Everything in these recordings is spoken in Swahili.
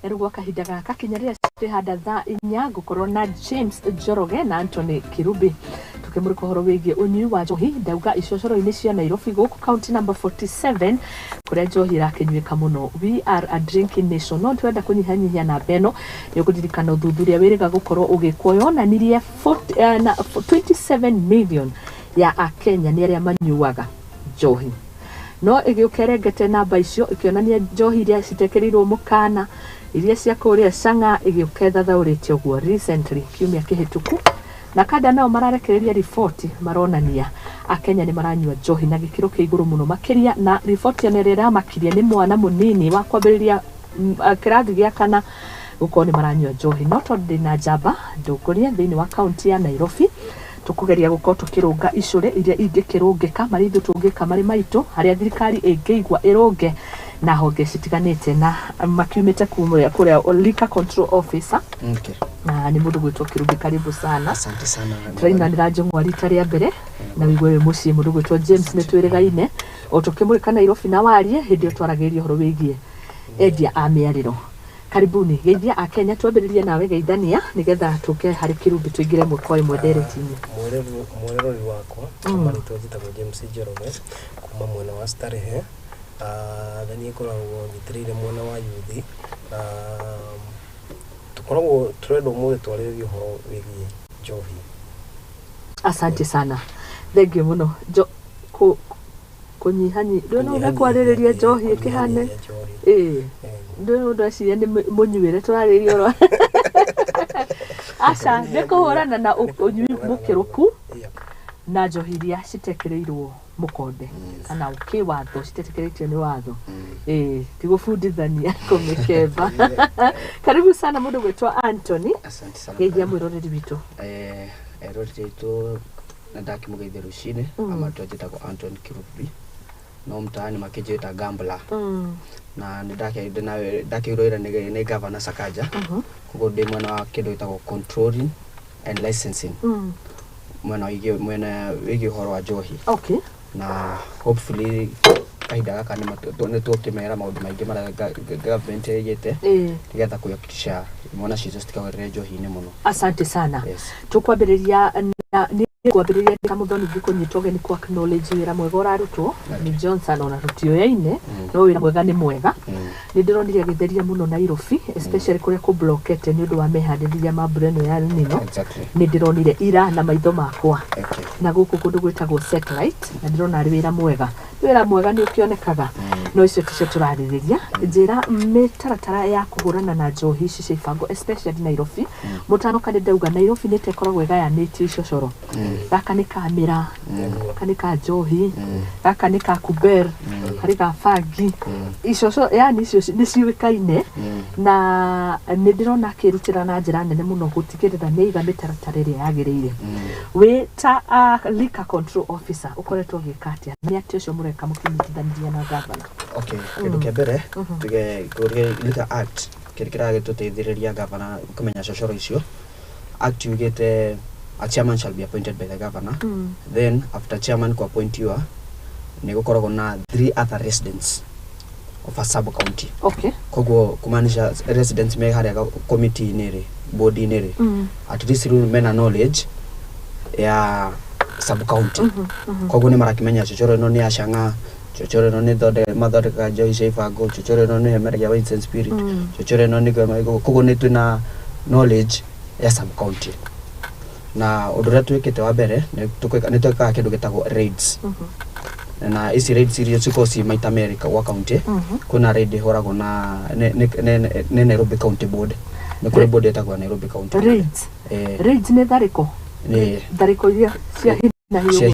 Erugwa kahinda gaka kinyaria hada tha inya gukorwo na James Njoroge na Anthony Kirubi tukimurika horo wigie unyui wa njohi ndauga icocoro-ini cia Nairobi guku county number 47 kuria njohi irakinyuika muno. We are a drinking nation. No twenda kunyihanyihia na beno ni kudirikana uthuthuria wiriga gukorwo ugikwoyo na nirie 27 million ya Akenya ni aria manyuaga njohi. No igiukerengete namba icio ikionania njohi iria citekerirwo mukana iria cia kuria Sanga igiuketha thauritio guo recently kiumia kihituku na kada nao mararekereria ripoti maronania Akenya ni maranyua njohi na gikiro kia iguru muno makiria na ripoti yanerera makiria ni mwana munini wa kwambiriria kirathi gia kana guko ni maranyua njohi no tondu na jamba ndukuria thiini wa county ya Nairobi tukugeria guko tukirunga icure iria ingikirungika mari ithu tungika mari maitu haria thirikari ingeigwa irunge na honge citiganite na makiumite kuria liquor control officer. Okay. Na ni mundu gwitwo Kirubi, karibu sana. Asante sana. Trainer ndirajungwa rita ria mbere na wigwe muci mundu gwitwo James ni twirigaine o tukimurika Nairobi na warie hindi twaragiria horo wigie endia a miariro. Karibuni geithia Akenya twambiririe nawe geithania nigetha tuke hari Kirubi tuingire mukoi moderate-ini. Mwererori wakwa kama nitwajita kwa James Njoroge kuma mwena wa Starehe thani ikoragwo ngitirire mwena wa yuthi tukoragwo turendo mwe twaririe horo wigie njohi. Asante sana. Thank you muno. Kunyihanyi ndona urakwaririria njohi ikihane ndona ni munyuire twariririe ro asa nikuhurana na unyui mukiruku na njohi iria citekereirwo mukonde kana ukiwatho citekereitio ni watho tigubundithania kumikeva. Karibu sana mundu gwitwa Anthony. Asante sana. Geithia mwiroreri witu. Eroreri witu ndaki mugeithia rucini ama twajita kwa Anthony Kirubi no mtaani makijeta Gambler na ndaki uroira ni governor Sakaja kugo de mwana wa kindo itagwo controlling and licensing mwana wigi horo wa njohi. Okay. Na hopefully kaida gaka ni tukimera maundu maingi mara government yete nigetha kuyakisha mwana cizo citikagorere njohi-ini muno. Asante sana. Yes. Tukwambiriria ni kwambiriria kamuthoni ngikunyitwoge ni kwa acknowledge wira mwega urarutwo ni Johnson ona rutio yaine no wira mwega ni mwega ni ndironire githeria muno Nairobi especially kuria ku blockete ni undu wa mehandithia mabureno ya nino. Exactly. Ni ndironire ira na maitho makwa na guku kundu gwitagwo satellite na ndirona ari wira mwega ni ukionekaga no icio ticio turaririria njira mitaratara ya kuhurana na njohi ici cia ibango especially Nairobi mutano kande ndauga Nairobi ni tekoragwo gayanitio icocoro gaka ni kamera gaka ni ka njohi gaka ni ka kuber hari ga fagi icocoro yani icio ni ciuikaine na ni ndirona kirutira na njira nene muno gutigirira ni iga mitaratara iria yagirire we ta liquor control officer ukoretwo gikatia ni ati ucio mureka mukinyitithania na governor. Okay, kindu kia mbere tuge liquor act kirikira gituteithiriria governor kumenya cocoro icio act ugete a chairman shall be appointed by the governor. Then after chairman ko appointiwa ni gukoragwo na 3 other residents of a sub county. Okay. Kogo kumanisha residents me hari committee nere body nere at least rule men knowledge ya sub county. Kogo ni marakimenya cocoro no ni ashanga chochore no ni mother ka joy safe ago chochore no ni emerge ya Wine Spirit chochore no ni kogo ni tuna knowledge ya sub county na udura tuikete wa mbere ni tukweka kindu gitagwo raids na isi raid series cikosi maita America wa county kuna raid horagwo na ne Nairobi County Board ni kuri board etagwo Nairobi County raids raids ne dariko iria cia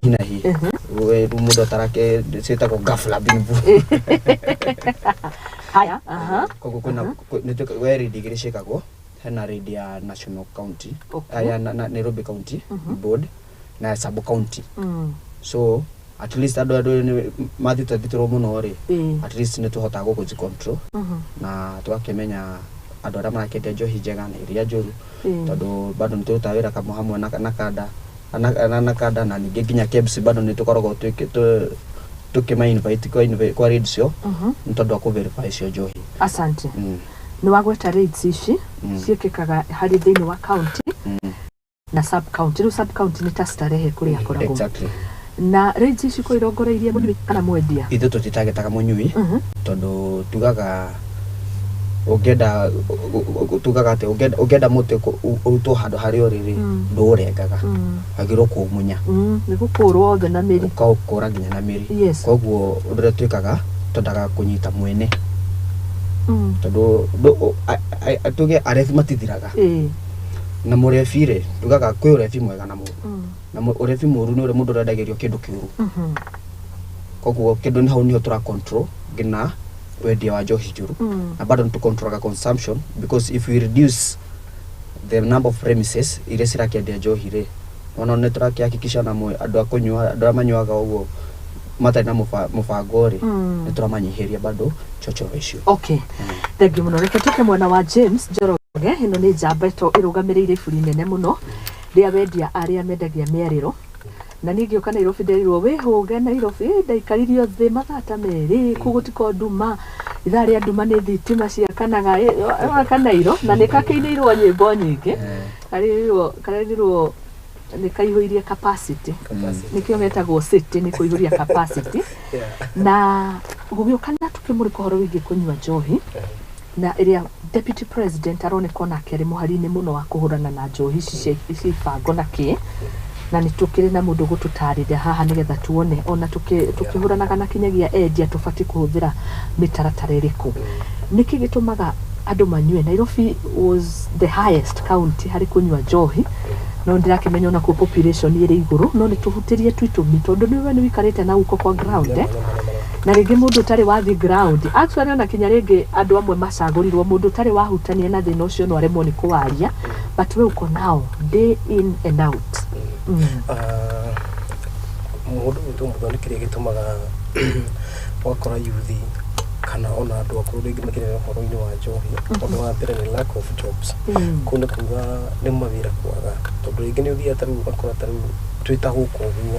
hina hi we mudo tarake citagwo ghafla binvu haya kuna we raid igirishikagwo hena raid ya National County ya Nairobi County Board na sub county so at least ado mathita thitro muno ri at least ni tuhota go control na twakemenya ado ara marakete njohi njega na iria njuru tondu bado ni tutawira kama hamwe na kada na ningi nginya KEBS bado ni tukoragwo tukima invite kwa radio cio ntondu aku verify cio njohi. Asante. Nĩ wagweta raids ici ciĩkĩkaga harĩ thĩinĩ wa county na sub county. Rĩu sub county nĩ ta Starehe kũrĩa akoragwo. Exactly. Na raids ici kũ irongoreirie mũnyui kana mwendia? Ithuĩ tũtitagetaga mũnyui tondũ tugaga ũngĩenda tugaga atĩ ũngĩenda mũtĩ ũrutwo handũ harĩa ũrĩ ndũrengaga wagĩrĩirwo kũmunya nĩ gũkũrwo othe na mĩri ũkũra nginya na mĩri. Koguo ũndũ ũrĩa twĩkaga twendaga kũnyita mwene tondũ tuge arebi matithiraga na mũrebi rĩ tugaga kwĩ ũrebi mwega na mũru na ũrebi mũru nĩ ũrĩa mũndũ ũrendagĩrio kĩndũ kĩũru. Koguo kĩndũ nĩ hau nĩho tũra control ngina wendia wa njohi njũru na bado nĩ control consumption, because if we reduce the number of premises iria cirakĩendia njohi rĩ ona nĩ tũrakĩhakikisha na andũ a kũnyua andũ arĩa manyuaga ũguo matarĩ na mũbango rĩ nĩ tũramanyihĩria bado chochoro icio. Okay, thengiũ mũno. Reke tũke mwena wa James Njoroge. Ĩno nĩ njamba ĩrũgamĩrĩire iburi nene mũno rĩa wendia arĩa mendagia mĩarĩro na ningĩ ũka Nairobi nderirwo wĩhũge Nairobi ndaikaririo thĩ mathaa ta merĩ kũgũtiko nduma ithaa rĩa nduma nĩ thitima ciakanaga Kanairo na nĩ kakĩinĩirwo nyĩmbo nyingĩ karerirwo nĩ kaihũirie capacity nĩkĩo metagwo city nĩ kũihũria capacity na gũgĩũka na tũkĩmũrĩka ũhoro wĩgiĩ kũnyua njohi na ĩrĩa deputy president aroneka nake arĩ mũhari-inĩ mũno wa kũhũrana na njohi ici ibango na kĩ na nĩ tũkĩrĩ na mũndũ gũtũtarĩria haha nĩgetha tuone ona tũkĩhũranaga na kinyagia endia tũbatiĩ kũhũthĩra mĩtaratara ĩrĩkũ. Nĩkĩ gĩtũmaga andũ manyue? Nairobi was the highest county harĩ kũnyua njohi no ndirakĩmenya ona kũ population ĩrĩ igũrũ no nĩ tũhutĩrie twitũmi tondũ nĩwe nĩ wikarĩte na uko kwa ground na rĩngĩ mũndũ ũtarĩ wathi ground actually ona kinya rĩngĩ andũ amwe macagũrirwo mũndũ ũtarĩ wahutania na thĩna ũcio no aremwo nĩ kũwaria but we uko nao day in and out. Mũndũ mũthoni kĩrĩa gĩtũmaga wakora yuthi kana ona andũ akũrũ rĩngĩ makĩrĩa ũhoro-inĩ wa njohi ũndũ wa mbere nĩ lack of jobs. Kũu nĩ kuga nĩ mawĩra kwaga tondũ rĩngĩ nĩ ũthiaga tarĩu ũgakora tarĩu twĩta gũkũ ũguo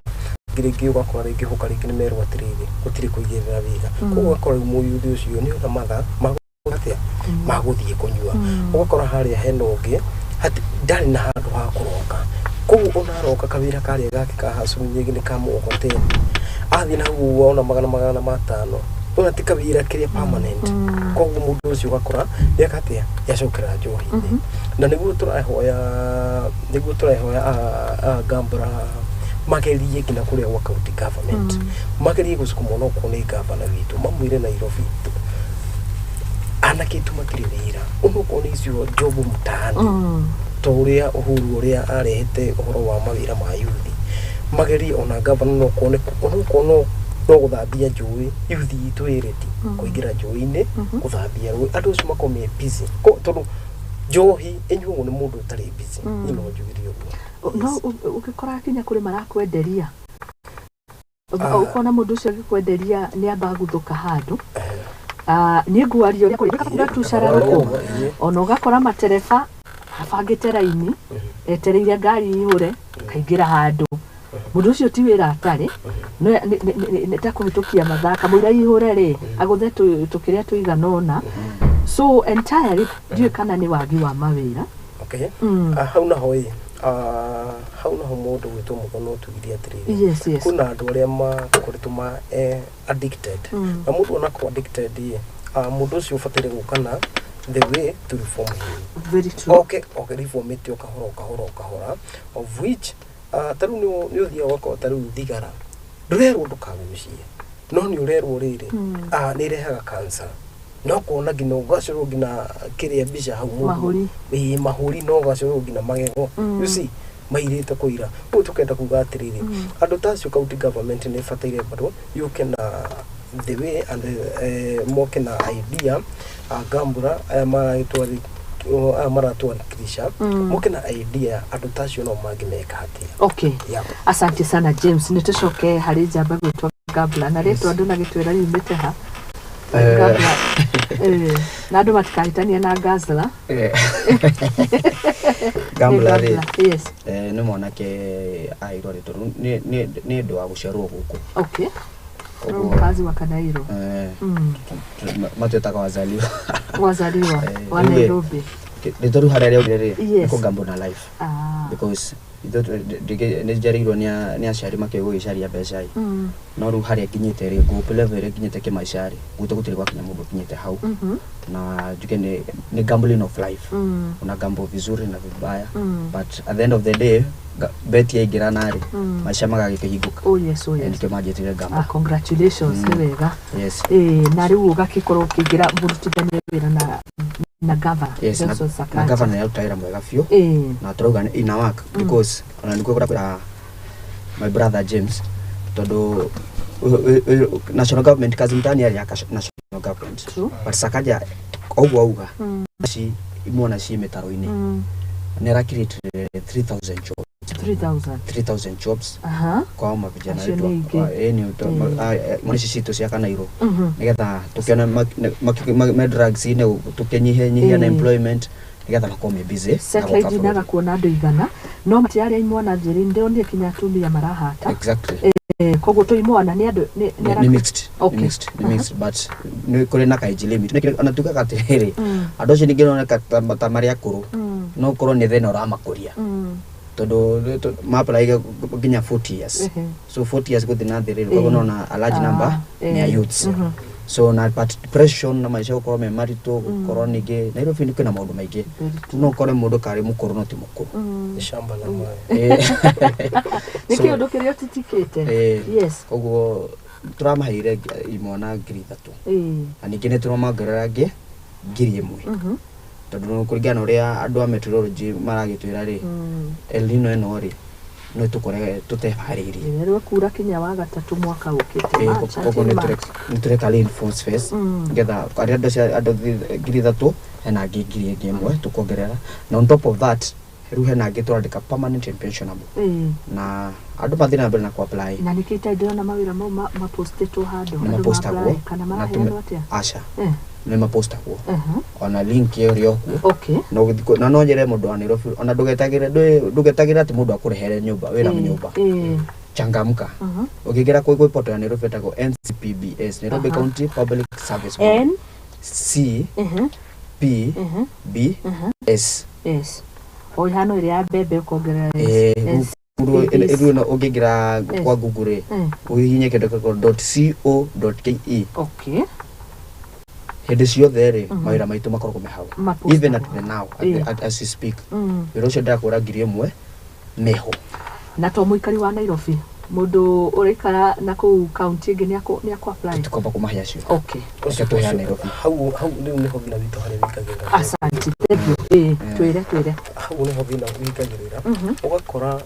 rĩngĩ ũgakora rĩngĩ hoka rĩngĩ nĩ merwo atĩrĩrĩ gũtirĩ kũigĩrĩra wĩra. Koguo ũgakora mũyuthi ũcio nĩ ona mathaa magũthiĩ kũnyua ũgakora harĩa hena ũngĩ ndarĩ na handũ ha kũroka. Koguo ona aroka kawĩra karĩa gake kahacuru nyingĩ nĩ kamũgoteni athiĩ na hau ona magana matano ona ti kawĩra kĩrĩa permanent. Koguo mũndũ ũcio ũgakora nĩakatia yacokera njohi-inĩ na nĩguo tũrahoya Gambura magerie nginya kũrĩa gwa county government magerie gũcukuma no kũone gavana witũ mamwĩre Nairobi anake tumakĩrĩ wĩra ũnũkwo nĩ icio job mtaani to ũrĩa Uhuru ũrĩa arehete ũhoro wa mawĩra ma yuthi magerie ona gavana no kũone no gũthambia njũĩ yuthi itũ ĩreti kũingĩra njũĩ-inĩ gũthambia rũĩ andũ acio makomie busy tondũ njohi ĩnyuagwo nĩ mũndũ ũtarĩ busy ino njugire ũguo. No ũgĩkora kinya kũrĩ marakwenderia ũkona mũndũ ũcio agĩkwenderia nĩ amba guthũka handũ nĩ nguario ũrĩa kũrĩ tucara rũkũ ona ũgakora matereba abangĩte raini etereire ngari ihũre kaingĩra handũ mũndũ ũcio ti wĩra atarĩ nĩ ta kũhĩtũkia mathaka mũira ihũre rĩ agũthe tũkĩrĩa tũiganona so entirely ndiũĩ kana nĩ wagi wa mawĩra. Okay. Hau naho mũndũ gwĩtwo mũgono tugiria atĩrĩrĩ kuna andũ arĩa makoretwo addicted na mũndũ onakorwo addicted mũndũ ũcio ũbataire gũka na the way to reform him. Very true. Okay, reform it kahora of which tarũ nĩ ũthiaga wakora tarũ thigara ndũrerwo ndũkagucie no nĩ ũrerwo rĩrĩ nĩ irehaga cancer no kuona ngina ũgacorwo ngina kĩrĩa mbica hau mahũri mahũri no ũgacorwo ngina magego you see mairĩte kũira ũguo tũkenda kuga atĩrĩrĩ andũ ta acio county government nĩ ĩbataire bado yũke na the way and moke na idea Gambura aya maratwakilisha moke na idea andũ ta acio no mangĩmeka atĩa. Okay, asante sana James. Nĩ tũcoke harĩ njamba gwĩtwo Gambura na rĩtwa andũ na gĩtwĩra yumĩte ha na andũ matikahĩtania na Gazla. Gambura yes nĩ mwanake airore tondũ nĩ ũndũ wa gũciarwo gũkũ. Okay, mkazi wa Kanairo matetaga wazaliwa wazaliwa wa Nairobi Ritoru harĩa rĩaugire Yes. nĩko gambo na life because nĩ njarirwo nĩ aciari makĩgũgĩcaria mbeca no rĩu harĩa nginyĩte rĩ ngũpĩ level ĩrĩa nginyĩte kĩmaica rĩ gwitũ gũtirĩ gwakinya mũndũ kinyĩte hau na njuke nĩ gambling of life una gambo vizuri na vibaya but at the end of the day beti yaingĩra narĩ maica magagĩkĩhingũka nĩkĩo manjĩtire gambo congratulations nĩ wega yes na rĩu ũgagĩkorwo ũkĩingĩra mũrutithania wĩra na governor yes na governor yarutaira mwega biũ na turauga ina work because ona nikuo kũra my brother James todo national government kazi mtani ya national government but sakaja au auga si imona si metaro-ini nera create 3000 jobs 3000 jobs kwa mavijana wetu mwanisi cia Kanairo nigetha tukiona ma drugs ine tukenyihia na employment nigetha makome busy satellite inaga kuona andũ igana no matiaria imwana njĩrĩ ndĩronire kinya atumia marahata exactly koguo tu imwana nĩ andũ ni mixed but nĩ kũrĩ na kaiji limit ona tugaga atĩrĩrĩ andũ acio ningĩ noneka ta marĩ akũrũ no korwo nĩ thĩna ũramakũria todo mapla ginya 40 years so 40 years go thina thirĩ koguo nona a large number ni youths so na but depression na maisha ko me marito korwo ningĩ Nairobi nĩ kwĩna maũndũ maingĩ no kore mũndũ karĩ mũkũrũ no ti mũkũrũ shamba la mawe nĩ kĩũndũ kĩrĩa ũtitikĩte yes koguo turamaheire imwana 3,000 na ningĩ nĩ tũramongerera ngĩ 1,000 tondũ kũringana ũrĩa andũ a meteorology maragĩtwĩra rĩ El Nino ĩno rĩ no tukore tuteharĩirie rĩrĩa kura kinya wa gatatũ mwaka ũkĩte koguo nĩ tũreka reinforce phase ngetha arĩa andũ 3,000 hena angĩ 1,000 tukongerera na on top of that rĩu hena angĩ tũrandĩka permanent and pensionable na andũ mathiĩ na mbere na ku-apply na nĩkĩ ndĩrona mawĩra mau mapostĩtwo handũ mapostagwo kana maraheanwo atĩa aca nĩ mapostagwo ona link ĩrĩa okuo na no njĩre mũndũ wa Nairobi ona ndũgetagĩre atĩ mũndũ akũrehere nyũmba wĩra nyũmba changamka ũkĩingĩra kwĩ portal ya Nairobi ĩtagwo NCPBS Nairobi County Public Service Board NCPBS hano ĩrĩa ya mbembe ũkongerera ĩrĩa ũngĩingĩra kwa Google ũhihinye kĩndũ .co.ke hĩndĩ ciothe rĩ mawĩra maitũ makoragwo me hau even at the now as we speak wĩra ũcio ndakũra 1,000 meho na to mũikari wa Nairobi mũndũ ũraikara na kũu county ĩngĩ nĩ aku-apply tukomba kũmahe acio ũcio tũhe Nairobi hau rĩu nĩho thina witũ harĩa wĩkagĩrĩra asante twĩre hau nĩho thina wĩkagĩrĩra ũgakora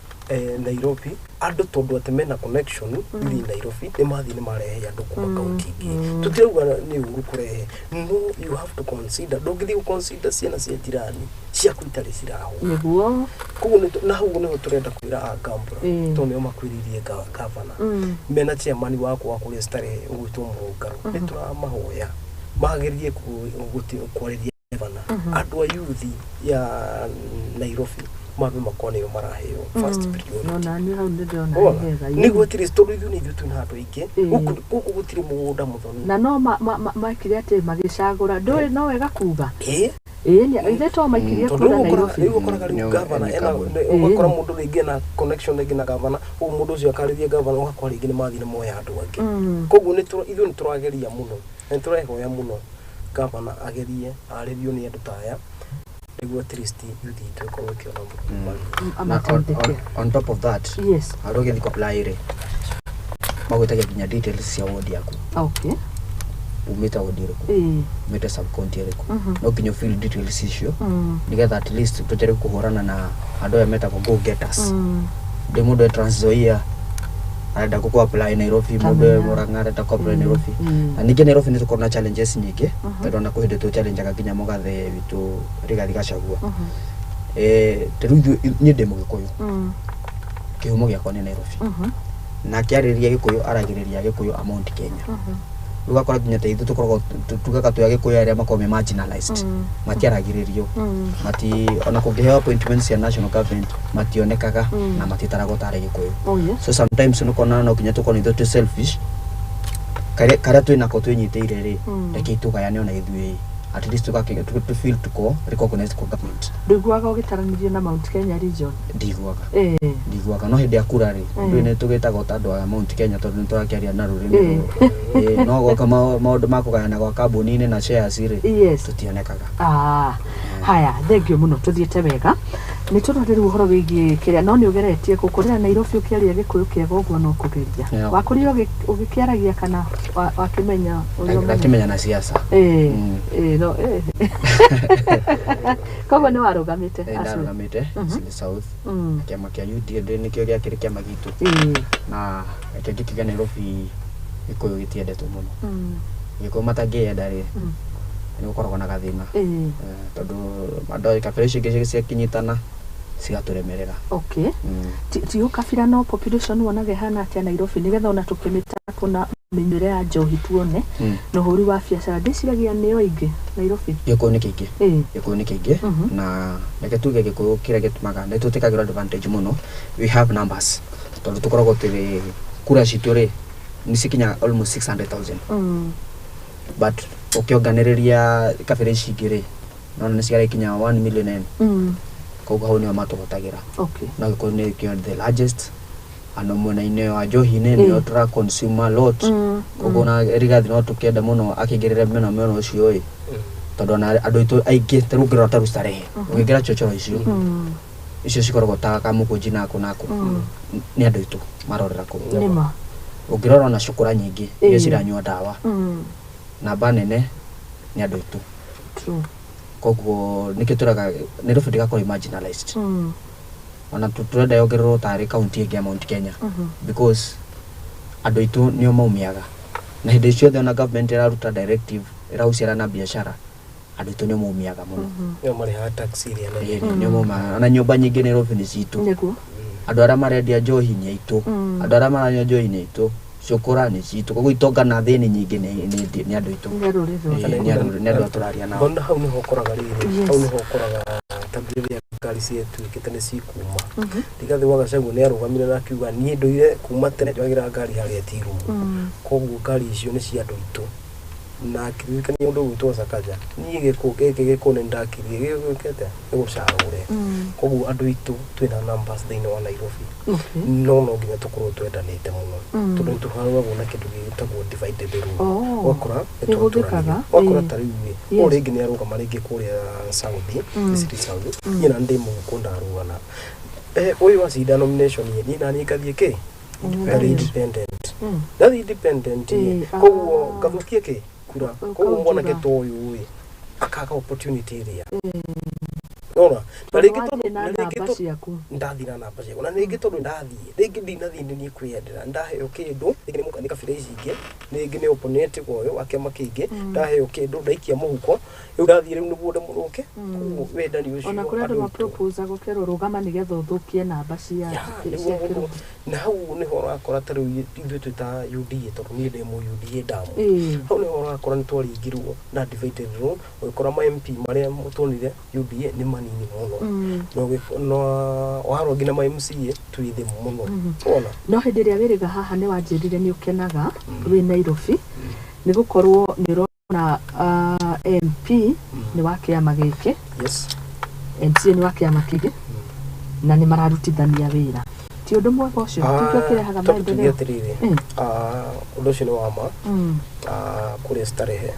Nairobi andũ tondũ atĩ mena connection thĩ Nairobi nĩ mathiĩ nĩ marehe andũ kuma kaunti ingĩ tutirauga nĩ ũru kũrehe no you have to consider ndũngĩthiĩ gũconsider ciana cia jirani ciaku itarĩ ciraho nĩguo koguo na hau nĩho tũrenda kwĩra a Gambura tondũ nĩo makwĩrĩirie governor mena chairman wako wa kũrĩa citarĩ ũgwĩtwo Mũrũngarũ nĩ tũramahoya magerie kwarĩria governor andũ a youth ya Nairobi mabe makone yo maraheo first priority no na ni hau ndĩrona hega nĩguo tiri story yu nĩ ithuĩ na andũ aingĩ gũkũ gũtirĩ mũgũnda mũthoni na no makire atĩ magĩcagũra ndũrĩ no wega kuga nĩ ithe to maikire kũra Nairobi nĩguo ũkoraga rĩu governor ũgakora mũndũ rĩngĩ na connection rĩngĩ na governor mũndũ ũcio akarĩria governor ũgakora rĩngĩ nĩ mathiĩ nĩ moya andũ angĩ koguo ithuĩ nĩ tũrageria mũno nĩ tũrehoya mũno governor agerie arĩrio nĩ andũ taya nĩguo at least youth ĩkorwo ĩkĩona on top of that yes andũ gĩthiĩ ku-apply rĩ magwĩtagia nginya details cia ward yaku umĩte ward ĩrĩkũ umĩte sub county ĩrĩkũ no nginya fill details icio nĩgetha at least tũtere kũhũrana na andũ aya metagwo go getters ndĩ mũndũ Trans Nzoia arenda ku-apply Nairobi mũndũ Mũrang'a arenda ku-apply Nairobi na ningĩ Nairobi nĩ tũkorwo na challenges nyingĩ tondũ ona kũhĩndĩ tũchallengeaga nginya mũgathe witũ Rigathi Gachagua rĩu niĩ ndĩ Mũgĩkũyũ kĩhumo gĩakwa nĩ Nairobi na kĩarĩrĩria Gĩkũyũ aragĩrĩria Gĩkũyũ amount Kenya rĩu ũgakora nginya ta ithuĩ tũkoragwo tugaga twĩ Agĩkũyũ arĩa makoragwo marginalized matiaragĩrĩrio ona kũngĩheo appointments cia national government mationekaga na matitaragwo tarĩ Gĩkũyũ so sometimes nĩkona no nginya tũkorwo nĩ tũ selfish karĩa twĩnako twĩnyitĩire rĩ reke itũgayane ona ithuĩ at least to feel tuko recognized kwa government. Ndiguaga ũgĩtaranĩrio na Mount Kenya region. Ndiguaga no hĩndĩ ya kura rĩ ndũ nĩ tũgĩtaga ũtandũ wa Mount Kenya tondũ nĩ tũrakĩaria na rũrĩrĩ no goka maũndũ ma kũgayana gwa kambuni-inĩ na shares rĩ tũtionekaga. Haya thengio mũno tũthiĩte wega nĩ tũrarĩrĩria ũhoro wĩgiĩ kĩrĩa no nĩ ũgeretie gũkũrĩra Nairobi ũkĩaria Gĩkũyũ kĩega ũguo no kũgeria wakũrire ũgĩkĩaragia kana wakĩmenya wakĩmenya na siasa no koguo nĩ warũgamĩte ndarũgamĩte Sydney South kĩama kĩa UDA nĩkĩo gĩakĩrĩ kĩama gitũ na kĩngĩ kĩa Nairobi Gĩkũyũ gĩtiendetwo mũno Gĩkũyũ matangĩenda rĩ nĩ gũkoragwo na gathĩna tondũ andũ kabira icio ciakinyitana cigatũremerera. Ti ukabira no population wonage hana atĩa Nairobi nĩgetha ona tũkĩmĩta kuna mĩnyũre ya njohi tuone na ũhũri wa biacara ndĩciragia nĩyo ingĩ Nairobi. Gĩkũyũ nĩ kĩingĩ na reke tuge Gĩkũyũ kĩrĩa gĩtũmaga nĩ tũtĩkagĩrwo advantage mũno we have numbers tondũ tũkoragwo tũrĩ kura citũ rĩ nĩ cikinya almost 600,000 but ukionganĩrĩria kabira ici ingĩ rĩ no nĩ cigakinya 1 million koguo hau nĩo matũhotagĩra na Gĩkũyũ nĩkĩo the largest ano mwena-inĩ wa njohi-inĩ nĩo tũra consume a lot koguo na Rigathi no tũkĩenda mũno akĩingĩrĩre mwena ũcio ĩ tondũ ona andũ aitũ aingĩ tarũngĩrora ta Starehe ũngĩingĩra chochoro icio cikoragwo ta Kamũkũnji nako nĩ andũ aitũ marorera kũu ũngĩrora ona cukura nyingĩ iria ciranyua ndawa namba nene nĩ andũ aitũ koguo nĩkĩo tũraga Nairobi ndĩgakorwo marginalized ona tũrenda yongererwo tarĩ kaunti ĩngĩ ya Mount Kenya because andũ aitũ nĩo maumiaga na hĩndĩ ciothe ona government ĩraruta directive ĩrahusiana na biacara andũ aitũ nĩo maumiaga mũno nĩo marĩhaga tax iria nĩo maumaga na nyũmba nyingĩ Nairobi nĩ citũ andũ arĩa marendia njohi nĩ aitũ andũ arĩa maranyua njohi nĩ aitũ cukura nĩ citũ koguo itongana thĩni nyingĩ nĩ andũ aitũ nĩ andũ tũraria nao hau nĩho ũkoraga rĩrĩ hau nĩho ũkoraga tabĩrĩria ngari cituĩkĩte nĩ cikuma Rigathi wa Gachagua nĩ arũgamire na akiuga niĩ ndũire kuma tene njoagĩra ngari harĩa tirumu koguo ngari icio nĩ cia andũ aitũ na kĩririkania ũndũ gwĩtwo Sakaja niĩ gĩkũ nĩ ndakirie gĩgwĩkĩte nĩ gũcagũre koguo andũ aitũ twĩna numbers thĩinĩ wa Nairobi no nginya tũkorwo twendanĩte mũno tondũ nĩtũharagwo na kĩndũ gĩtagwo divided rule wakora ta rĩu o rĩngĩ nĩ arũgama rĩngĩ kũrĩa South City South niĩ na ndĩ mũgũkũ ndarũgana ũyũ wa cida nomination niĩ na niĩ ngathiĩ kĩ independent koguo ngathũkia kĩ kura koguo mwanake ta ũyũ akaga opportunity ĩrĩa Nona, na rĩngĩ ndathira namba ciaku na rĩngĩ tondũ ndathiĩ rĩngĩ ndinathiĩ nĩ kwĩyendera ndaheo kĩndũ rĩngĩ nĩ mũkani kabira ici ingĩ rĩngĩ nĩ opponent goyo wa kĩama kĩngĩ ndaheo kĩndũ ndaikia mũhuko rĩu ndathiĩ rĩu nĩguo ndĩmũrũke wendani ũcio ona kũrĩa andũ mapropose gũkerwo rũgama nĩgetha ũthũkie namba cia na hau nĩho ũrakora ta rĩu ithuĩ twĩta UDA tondũ niĩ ndĩ mũ UDA ndamu hau nĩho ũrakora nĩ twaringirwo na divided rule ũgĩkora ma MP marĩa mũtũnire UDA nĩ manini mũno no waro nginya ma MCA twĩthĩ mũno ona no hĩndĩ ĩrĩa wĩrĩga haha nĩ wanjĩrire nĩ ũkenaga wĩ Nairobi nĩ gũkorwo nĩ ũrona MP nĩ wa kĩama gĩkĩ MCA nĩ wa kĩama kĩngĩ na nĩ mararutithania wĩra ti ũndũ mwega ũcio tikio kĩrehaga maendeleo ũndũ ũcio nĩ wa ma kũrĩa Starehe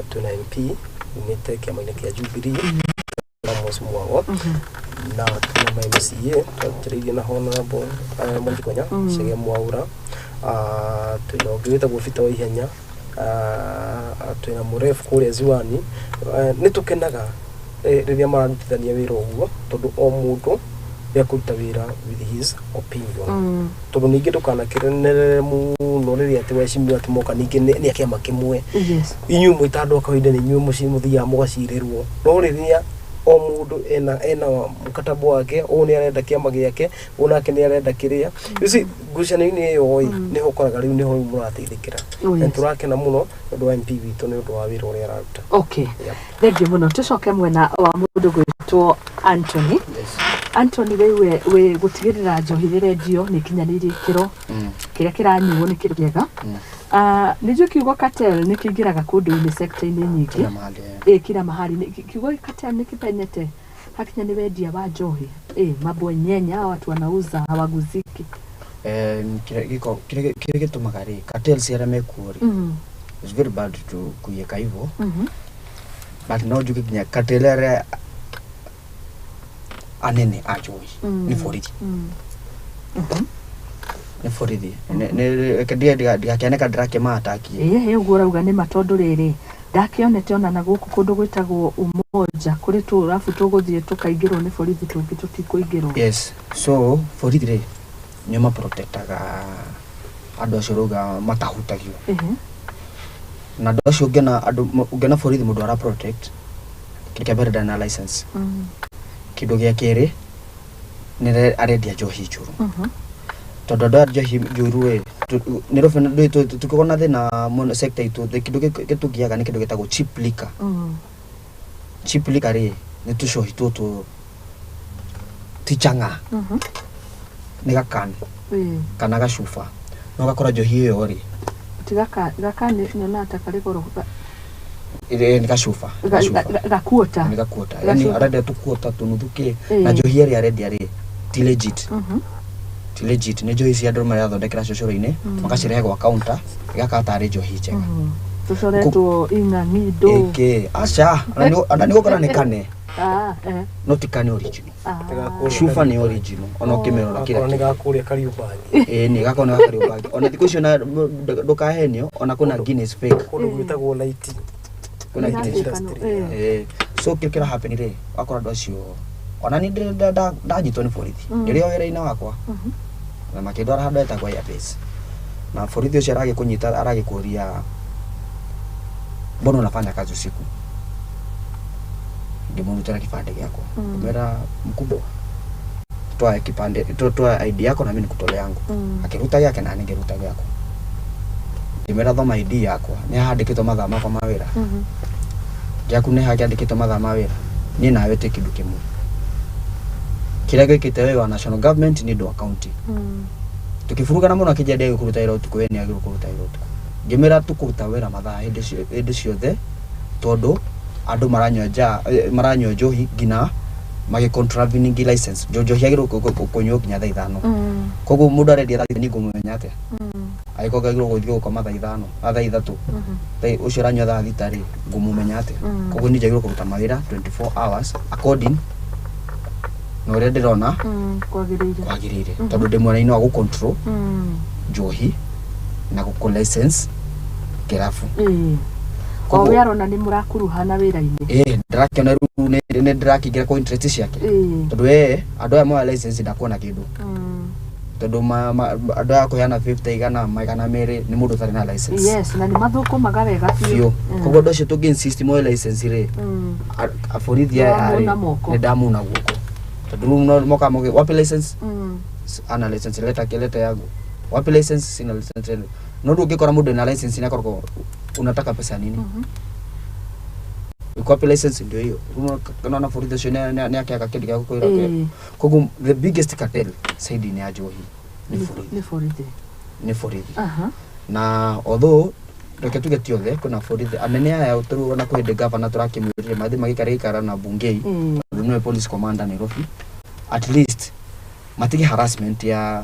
twĩna MP umĩte kĩama-inĩ kĩa Jubilee Amos Mwago na tuna ma MCA twatĩrĩirie na Honorable Mwandikonya Chege Mwaura twĩna ũngĩ wĩtagwo Peter Waihenya twĩna mũrefu kũrĩa Ziwani nĩ tũkenaga rĩrĩa mararutithania wĩra ũguo tondũ o mũndũ nĩakũruta wĩra with his opinion tondũ ningĩ ndũkanakĩrenerere mũno rĩrĩa atĩ wecimio atĩ moka ningĩ nĩ kĩama kĩmwe inyuĩ mwĩta andũ a kawaida nĩ inyuĩ mũciĩ mũthiaga mũgacirĩrwo no rĩrĩa o mũndũ ena mkataba wake o nĩ arenda kĩama gĩake o nake nĩ arenda kĩrĩa ici ngucanio-inĩ ĩyo nĩho ũkoraga rĩu nĩho mũrateithĩkĩra na tũrakena mũno ũndũ wa MP witũ nĩ ũndũ wa wĩra ũrĩa araruta thengiũ mũno tũcoke mwena wa mũndũ gwĩtwo Anthony gũtigĩrĩra njohi rĩrendio nĩ kinyanĩirie ikĩro kĩrĩa kĩranyuo nĩ kĩndũ kĩega Nijua kiugo cartel nikingiraga kundu-ini sector-ini nyingi. Kila mahali. Kila mahali. Kiugo cartel nikipenyete hakinya ni wendia wa njohi. Mabwenyenya watu wanauza hawaguziki. Kile gitumaga ri cartel ciarame kuori. It's very bad to kuyeka hivyo. But no juke kinya cartel are anene ajohi ni foridi. Ni foridi. Ne kedia diakene drake mataki. Ugura uga ni matondu riri. Ndakionete ona na guku kundu gwitagwo Umoja kuri tu rafu tuguthie tukaingirwo ni foridi tungi tutikuingirwo. Yes. So foridi ri nyoma protectaga andu aciruga matahutagio. Na ndocio ungena foridi mundu ara protect kikabere dana license. Kido gya kere ni aredia njohi njuru. Tondu nda njohi njuru ni rofe ndo tukona thina mono sector itu kido gitugiaga ni kido gitagwo cheap liquor. Cheap liquor ri ni tucohi tutu tichanga. Ni gakani. Kana gacuba. No gakora njohi iyo ri. Gakani nyona atakarigoro. Ni gacuba. Gakuota. Ni gakuota. Yani arade tukuota tunuthuke na njohi ri arede ri ti legit. Ti legit ni njohi cia ndoma ya thondekera cocoro-ini makacirehe gwa counter igakata ri njohi njega. Tucoretwo ing'ang'indo. Acha ana ni gukora ni kane. Not kane original. Cuba ni original. Ona kimerora kira. Ni gakuria Kariubangi. Ni gakona Kariubangi. Ona thikũ icio na ndukahenio ona kuna Guinness fake. Kundu gwitagwo light. Kuna Guinness. So kira happen ri akora ndo acio. Ona ni ndanyitwo ni borithi. Ndio wĩra-inĩ wakwa. Na makindwara handu etagwo Airbase. Na borithi ucio aragikunyita aragikuria mbona unafanya kazi usiku? Ngemurutira kipande gyako. Kumera mkubwa. Toa kipande, toa ID yako na mimi nikutole yangu. Akiruta yake na ningeruta yako. Ngimera thoma ID yako. Ni handikitwo mathaa makwa ma wira. Gyaku ni handikitwo mathaa ma wira. Ni nawe te kindu kimwe. Kila gwikite wewe wa national government ni ndo county. Tukifurugana muno akija ndege kuruta ira utuku weni agiru kuruta ira utuku. Ngimera tukuruta wira mathaa hindi ciothe tondu andu maranyo njohi ngina magi contravening license njohi agiru kunyo kinya thaa 5. Koguo mundu aredia thaa ni ngumenya atia. Aiko gagiru guthio gukoma thaa 5 thaa 3. Thaa ucio ranyo thaa 3 ri ngumumenya atia. Koguo ni njagiru kuruta mawira 24 hours according no ria ndirona kwagirire tondu ndi mwena-ini wa gucontrol njohi na guku license kirafu. Kwa arona ni murakuruhana wira-ini. Ndirakiona riu ni ndirakingira kwa interest ciake. Tondu andu aya moya license ndakuona kindu. Tondu andu aya kuheana 50 igana maigana meri ni mundu tari na license. Yes, na ni mathukumaga wega biũ. Koguo ndo cio tungi insist moya license ri. Aborithi aya ni ndamuna guoko. Tondu no moka moge wapi license? Ana license leta yangu. Wapi license? Sina license. No ndungikora mundu na license na korko unataka pesa nini? Wapi license ndio hiyo. Unaona borithi cio ni akiaga kindu gya gukwira ke. Koguo the biggest cartel saidi ni ajohi. Ni borithi. Na although reke tugetie othe kuna borithi anene aya uturu na kwende governor turakimwirire mathi magikarikara na bungei no police commander Nairobi at least matigi harassment ya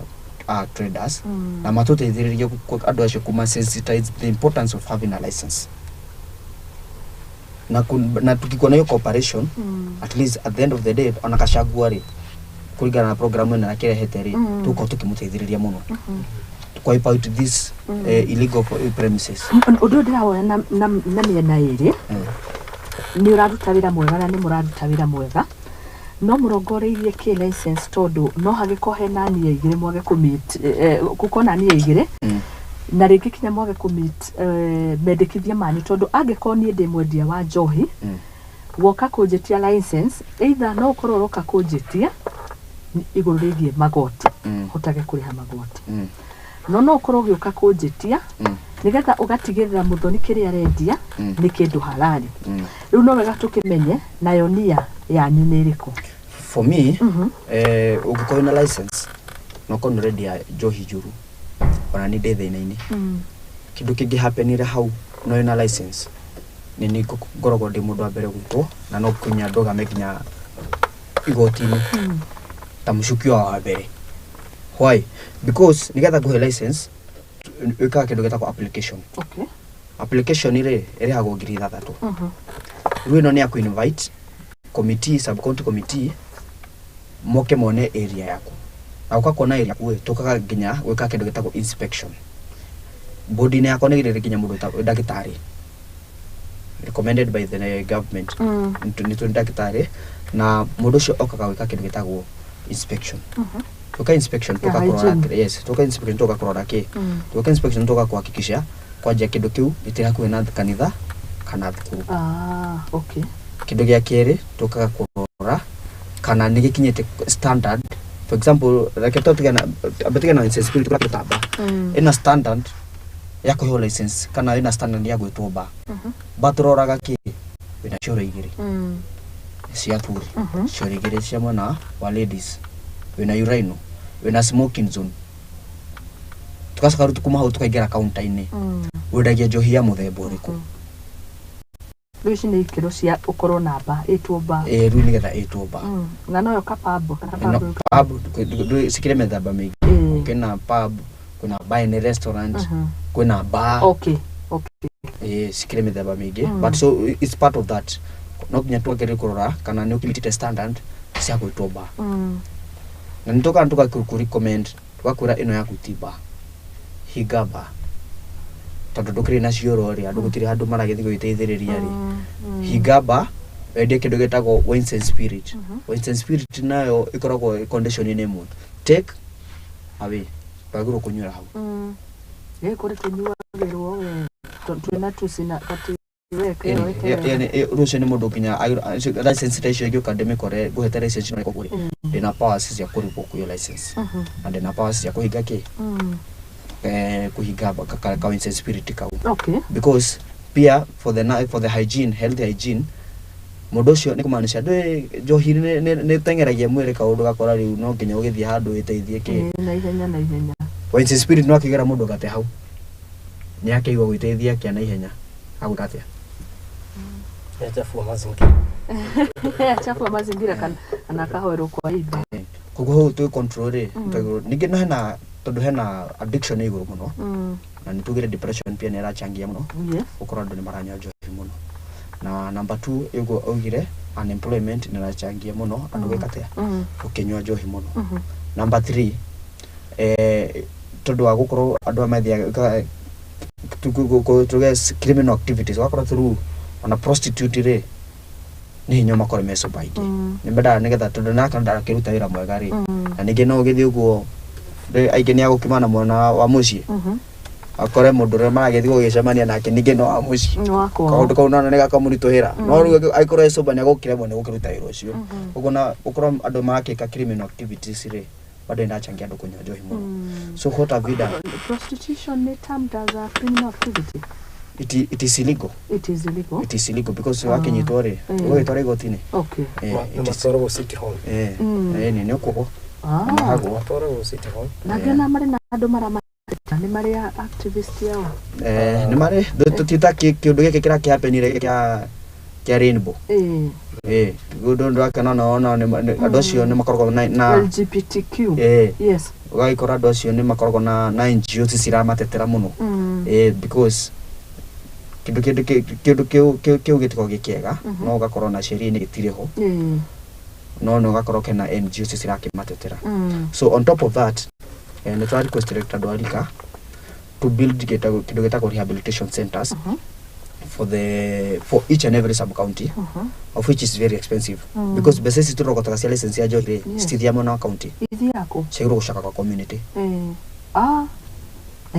traders na matuteithiririe andu acio kuma sensitize the importance of having a license na tukikona hiyo cooperation at least at the end of the day ona kashagua ri kuligana na programu na kirehete ri tuko tukimuteithiriria muno wipe out this illegal premises. Undu ndiraona na miena iri ni uraruta wira mwega na ni muraruta wira mwega no murongoreirie ki license tondu no hagikohe nani igire mwage commit gukona ni igire na ringi kinya mwage commit mendekithia mani tondu angikoni ndi mwendia wa njohi woka kunjitia license either no ukororoka kunjitia iguru rigie magoti utage kuriha magoti no ukorwo ugiuka kunjitia nigetha ugatigirira muthoni kiria rendia ni kindu halali riu no wega tukimenye nayo nia yanyu ni iriku. For me ugikorwo na license no kono ready ya njohi njuru ona ni ndethe-ini kindu kingi happenire hau no ina license ni ngoragwo ndi mundu wa mbere gwitwo na no kunya ndoga mekinya igotini ta mushukio wa mbere. Why? Because nigetha kuhe license wika kindu getagwo application. Okay. Application ire hagwo ngiri 3. Rĩu ĩno nĩ ya invite committee, sub county committee moke mone area yaku. Na ukakona area yaku tukaga nginya wika kindu getagwo inspection. Body ne yakone gire kinya mundu ta ndagitari. Recommended by the government. Ni ndagitari na mundu cio okaga wika kindu getagwo inspection. Tuka inspection tuka kurora, yes, tuka inspection tuka kurora ke. Tuka inspection tuka kuhakikisha kwanja kindu kiu itira kwena kanitha kana thukuru. Okay. Kindu gya kere tuka kurora kana ni gikinyete standard. For example, like abatigana license spirit kwa kitaba. Ina standard ya kuhewa license kana ina standard ya gwitwo ba. Baturoraga ki wina shoro igiri. Cia turi. Shoro igiri cia mwana wa ladies. Wina urino, wina smoking zone. Tukasaka tukuma hau tukaigera counter-ini. Wendagia njohi ya muthemba uriku. Riu ni ikiro cia ukorwo na ba etwo ba. Riu nigetha etwo ba. Na no yo kapabo pub sikire methemba mingi. Kuna pub, kuna bar and restaurant, kuna bar. Okay. Sikire methemba mingi. But so it's part of that. No kinya twagere kurora kana ni ukilitite standard cia gwitwo ba. Na nitoka ku recommend twakura ino ya kutiba higaba tondu ndukiri na cioro ri andu gutiri handu maragethi gwiteithiriria ri higaba ende kindu getagwo wines and spirit. Wines and spirit nayo ikoragwo condition ine mundu take away baguru kunyura hau kuri tunyuagirwo twina tusina kati rucio ni mundu kinya license ratio yo academic ore guheta license no ikoguri ina powers cia kuripo kuyo license and ina powers cia kuhiga ki kuhiga ka wines and spirit kau. Okay. Because pia for the hygiene, healthy hygiene mundu ucio ni kumanisha njohi ni tengeragia mwire kaundu gakora riu no nginya ugithie handu iteithie ki na ihenya wines and spirit no akigera mundu gate hau ni akeigwa gwiteithia kia na ihenya hau gate Chafua mazingira. Chafua mazingira kana kahoro kwa iba. Koguo tu control ningi no hena tondu hena addiction iguru muno. Na nitugire depression pia nera changia muno. Ukora ndo ni maranya njohi muno. Na number 2 yugo ogire unemployment nera changia muno andu gekatea. Ukinywa njohi muno. Number 3 tondu wa gukorwo andu amathia tuge criminal activities wakora through ona prostitute re ni hinya makore meso baingi ni mbeda nigetha tondu naka ndarakiruta wira mwega ri na ningi no githi uguo aige ni agukimana mwana wa muci akore mundu re maragethi gugicemania nake ningi no wa muci kaundu kau nana ni gakamurituhira no ru aikore so banya gukire mwene gukiruta wira ucio uguo na ukora andu marakika criminal activities ri bado ndachangia andu kunywa njohi muno. So what have you done? Prostitution ni termed as a criminal activity. It is illegal. It is illegal. It is illegal because wakinyitore ugitore gotini. Okay. It is sort of city hall. Ni uko hago atore go city hall. Na gena mari na andu marama ni mari activist yao. Ni mari tutita kiundu giki kira kiapenire kia rainbow. Gudo ndo akana na andu acio ni makoragwo na LGBTQ. Yes. Gaikora andu acio ni makoragwo na NGOs ciramatetera muno. Because kindu kiu gitiko gikiega no gakorwo na sheria ni gitire ho no gakorwo kena NGOs cirakimatetera. So on top of that and the request director Dwalika to build kindu gitako rehabilitation centers for each and every sub county of which is very expensive because besesi turogota cia license ya johi stithia mona county ithi yako ceguru gushaka kwa community na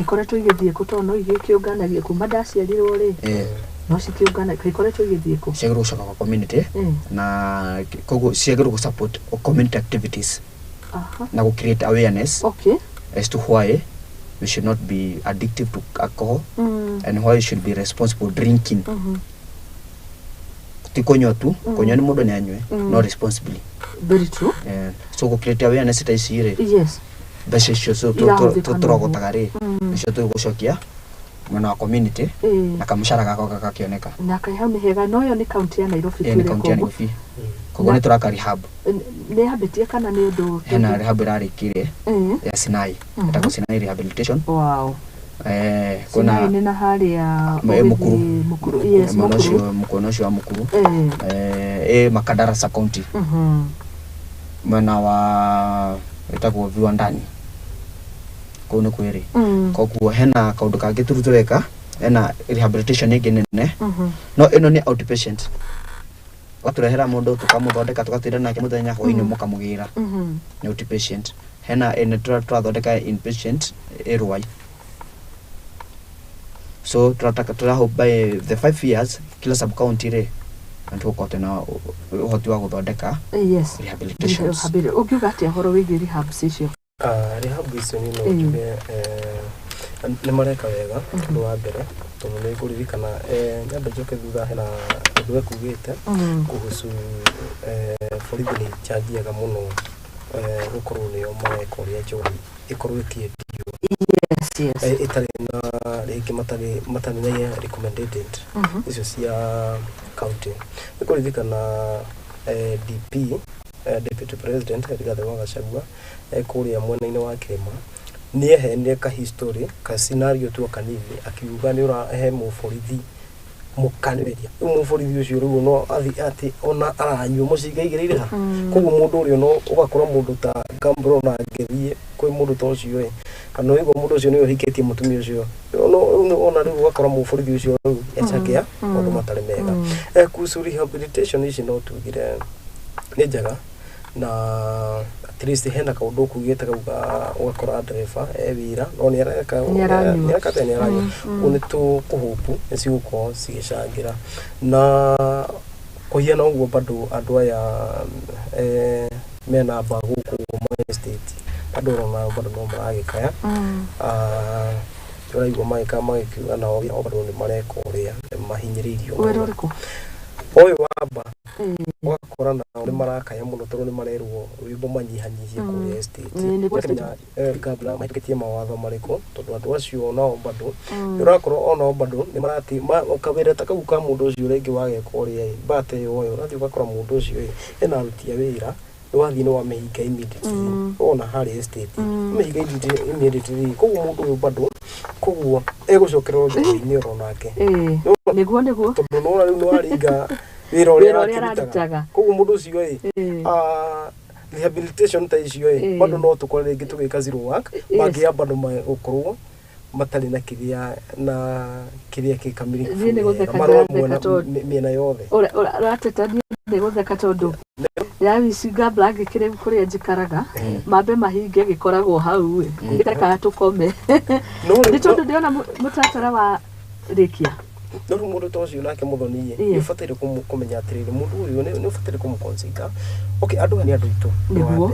ikoretwo igithie kutono igikiunganagia kuma ndaciarirwo ri no cikiungana ikoretwo igithie ku ceguru gushaka kwa community na kogo ceguru gu support community activities na go create awareness as to why we should not be addictive to alcohol and why we should be responsible drinking. Tikonywa tu konywa ni mundu ni anywe no responsibly. Very true. So go create awareness ita isire. Yes. Bashe so to rogo tagare. Nisho to go shokia mwena wa community na kamushara gako gakakioneka na kaihau ni hega no yo ni county ya Nairobi ni county ya Nairobi koguo ni turaka rehab ni habitie kana ni undu hena rehab rarikire ya Sinai etagwo Sinai rehabilitation wow kuna ni na hali ya mukuru yes mukono cio wa mukuru Makadarasa county mwena wa etagwo viwandani kono kwere koguo hena kaundu kangi turutureka hena rehabilitation ingi nene no ino ni outpatient waturehera mundu tukamuthondeka tugatira nake muthenya hwaini mukamugira ni outpatient hena ene turathondeka inpatient erwai so tura hope by the 5 years kila sub county re antu kote na hoti wa guthondeka rehabilitation ukiuga atia horo wigi rehab session rehab icio ni no tuge ni mareka wega ndu wa mbere tondu ni kuririkana nyamba njoke thutha hena ndu ekugite kuhusu borithi ni changiaga muno gukorwo nio mareka uria njori ikorwo itie yes itari na rĩngĩ matari na recommended icio cia county ni kuririkana DP Deputy President Rigathi wa Gachagua kuria mwena-inĩ wa Kĩrĩma ni ehene ka history ka scenario tu kanini akiuga ni urahe muborithi mukaniria muborithi ucio riu no athi ati ona aranyu muciga igereire ha koguo mundu urio no ugakora mundu ta Gambro na ngethie kwi mundu ta ucio kana ugo mundu ucio ni uhikitie mutumia ucio no ona riu ugakora muborithi ucio riu echakia mundu matari mega kuhusu rehabilitation ici no tugire ni njega na at least hena kaundu kugite kauga ugakora driver wira no ni areka ni aranyu uni tu kuhupu niciguko cigicangira na kuhiana uguo bado andu aya mena bagu ku state bado na bado no maragikaya turaigua maika magikiuga nao bado ni mareka uria mahinyiririo weroriko oyo wamba wakora na uri marakaya muno toro ni marerwo wimbo manyihanyihie kuri estate kabla maiketie mawatho mariko tondu andu acio nao bado urakora ona bado ni marati ukawira takaguka mundu ucio rengi wageka uria bate yoyo urathi ugakora mundu ucio ena rutia wira wathi no wamehiga immediately ona hari estate mehiga immediately koguo mundu uyu bado koguo egucokerwo njohi-ini oronake niguo tondu no riu no aringa wira uria ararutaga koguo mundu ucio rehabilitation ta icio bado no tukore ringi tugika zero work bangia bado ukorwo matari na kiria kikamilika miena yothe uratetania ni gutheka tondu yaani singa black kire kuria njikaraga mambe mahinge gikoragwo hau ndika tukome ni tondu ndiona mutatara wa rikia no mundu tocio nake muthoniye ni fatire kumenya atiriri mundu uyu ni fatire kumconsider okay andu ni andu itu niguo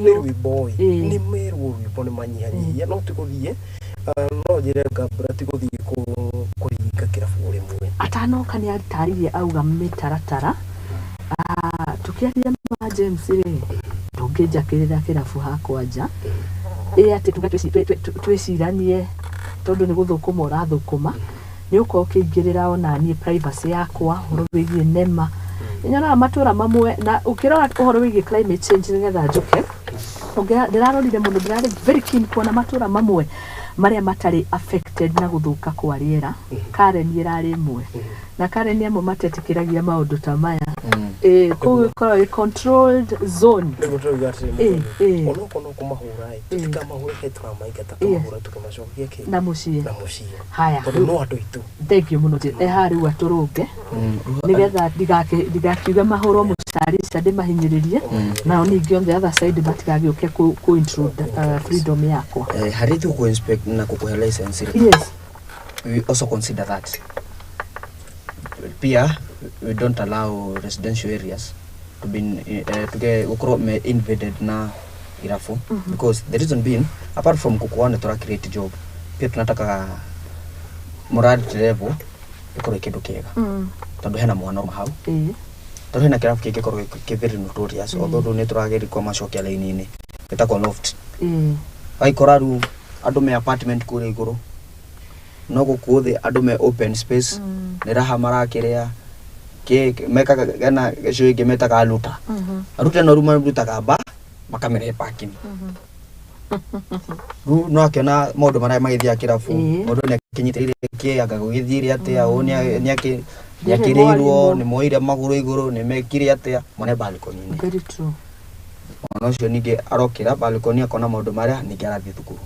ni rwimbo ni merwo rwimbo ni manyihanyihia no tiguthie no njire Gambura tiguthie kuringa kirabu rimwe atanoka ni aritaririe auga mitaratara tukiaria ma James ri tungĩnjakĩrĩra kĩrabu hakwa nja ati twĩciranie tondu ni guthukuma urathukuma ni uko ukingirira ona ni privacy yakwa horo wigie nema nyona matura mamwe na ukirora horo wigie climate change nigetha njuke ndirarorire mundu ndirari very keen kuona matura mamwe maria matari affected na guthuka kwa riera Karen irari imwe na Karen amwe matetikiragia maundu ta maya kwa controlled zone ono kumahura tukamahura ketra maigata kumahura tukamashokia ki na mucie haya no andu itu thank you muno hari waturunge nigetha ndigakiuga mahuro mucarica ndimahinyiririe na ningi on the other side matigagiuke ku intrude freedom yakwa hari tu ku inspect na kukuhe license yes we also consider that pia we don't allow residential areas to be to get invaded na irafu because the reason being apart from kukuona to create job pia tunataka morality level ikore kindu kiega tondu hena mwana hau tondu hena kirafu kike korwe ke very notorious although ni turageri kwa macokia line-ini etako loft ai koraru andu me apartment kure iguru no gukuthi andu me open space ni raha marakiria ke meka gana gicui gemetaga aluta aruta no ruma rutaga ba makamere parking no akena modo marai magithia kirafu modo ne kinyitire ke agagugithire atia oni yakirirwo ni moire maguru iguru ni mekire atia mone balcony ni very true ono cio ninge arokira balcony akona modo maria ninge arathi thukuru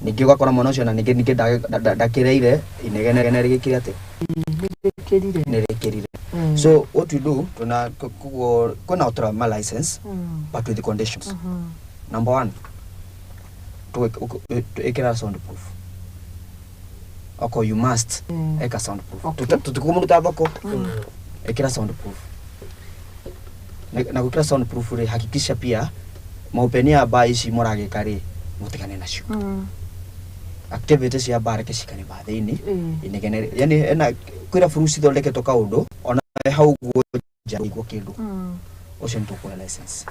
ninge gakora mono cio na ninge ndakireire inegene rigikire atia nirekirire so what we do tuna kuna otra my license but with the conditions number 1 to ekira soundproof okay you must eka soundproof tutukumuruta bako ekira soundproof na kukira soundproof re hakikisha pia maupenia ba ici moragikari mutikane nacio activities ya bar ke shikane ba thini inegene yani ena kwira furusi thondeke toka undu ona hau goja igwo kindu ucio ntukwa license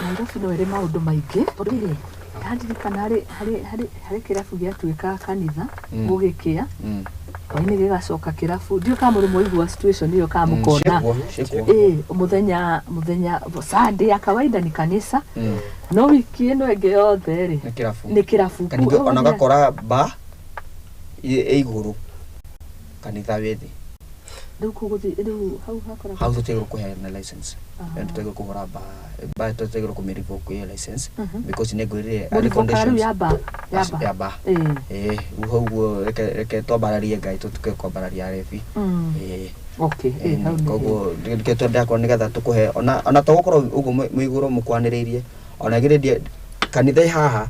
Nairobi no ere maundu maingi tondu handirikana hari kirabu giatuika kanitha gugikia kwaini gigacoka kirabu ndio kama muri moigwa situation iyo kama mukona muthenya Sunday ya kawaida ni kanisa no wiki ino enge yothe ri ni kirabu kanitha ona gakora ba iguru kanitha wethi hau tuteguru kuhe na license and tuteguru kuhora ba tuteguru kumirivo kuhe license because negurire ali conditions ya ba uho reke to bararie ngai tutuke ko bararia refi okay kogo reke nda ko nigatha tukuhe ona to gukoro ugo muiguru mukwaniririe ona gire kanitha haha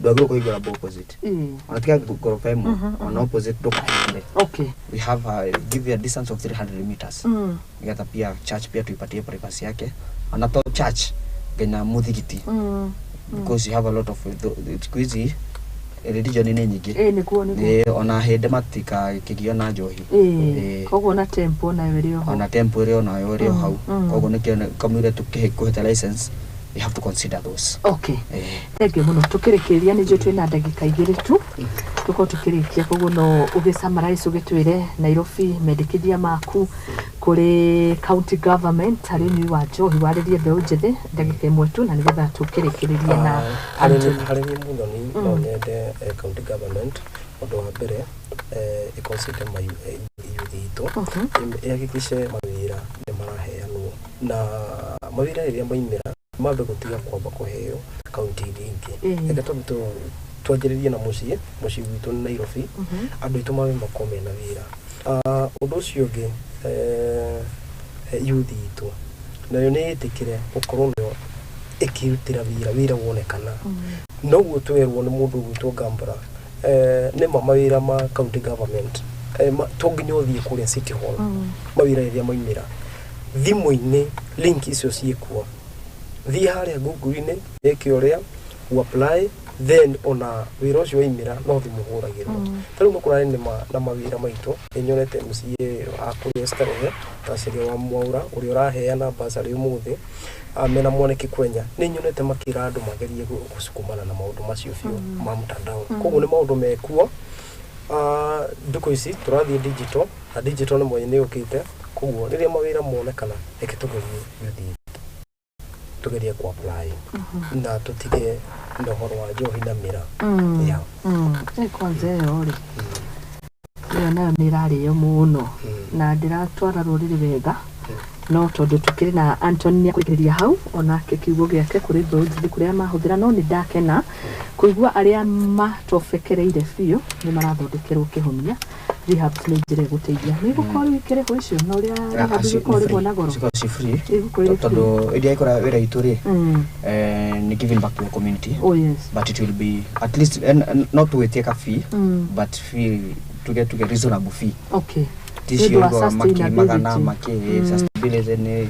dogro ko igora opposite ona tika gukoro femo on opposite dokande okay we have give you a distance of 300 meters ngata pia church pia tuipatie privacy yake ona to church gena muthigiti because you have a lot of squeezy religion ni nyingi ni ona hende matika kigiona njohi kogo na tempo na werio ona tempo rio na werio hau kogo nikene kamire tukihikuheta license you have to consider those okay thank you muno tukirekeria ni jo twina ndagika igiri tu tuko tukirikia kogo no ugisamarize ugitwire Nairobi mendekithia maku kuri county government arimi wa Njohi waririe mbeu njithe ndagika imwe tu na nigetha tukirekereria na harimi muno ni no nyende county government ondo wa mbere iconsider my youth ito yakikishe mawira ni maraheanwo na mawira iria maimira mabe gutiga kwamba kuheo county ingi ega tondu twajiririe na mucie witu Nairobi andu itu mabe makome na wira undu ucio ngi youth itu nayo ni itikire ukorwo no ikirutira wira wonekana no gutwerwo ni mundu gwitwo Gambura ni mawira ma county government tonginya uthie kuria city hall mawira iria maimira thimu-ini link icio ciikuo thie haria Google-ini ekioria apply then ona wira ucio waimira no thimuhuragirwo tari mukurani ni na mawira maitu enyonete MCA akuri Starehe tasiri wa Mwaura uri uraheana basari umuthi amena mwoneki kwenya ni nyonete makira andu magerie gusukumana na maundu macio biu ma mtandao koguo ni maundu mekuo nduko ici turathie digital ni mwenye ni ukite koguo riria mawira monekana ekitugerie yuthi tugerie ku apply na tutige ndohoro wa Njohi na Mira ya kwanza yori na mirari yo muno na ndiratwara ruriri wega no tondu tukiri na Anthony akurikiria hau ona kiugo giake kuri mbeuthi kuria mahuthira no ni ndakena kuigua aria matofekereire biu ni marathondekerwo kihonia rehab ni njire guteithia ni gukorwo wikire ho icio no ria rehab gukorwo mwana goro si free tondu idia ikora wira ituri ni giving back to the community but it will be at least not to take a fee but fee to get reasonable fee okay tisio go magana sustainability ni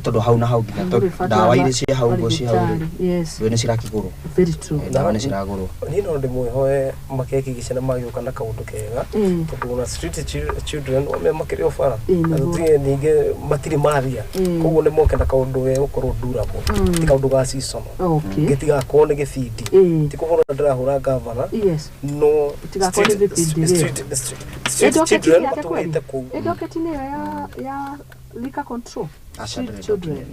tondu hau na hau nginya dawa iria cia hau go cia hau yes we ni cirakiguru very true dawa ni ciraguru ni no ndimwihoe makeki gicana magioka na kaundu kega tondu na street children ome makiri ofara atie ninge matiri maria koguo ni moke na kaundu we ukorwo durable ti kaundu ga season gitiga kone gifidi ti kuhura ndirahura governor yes no tiga kone gifidi street children watuite ku edoketini ya liquor control children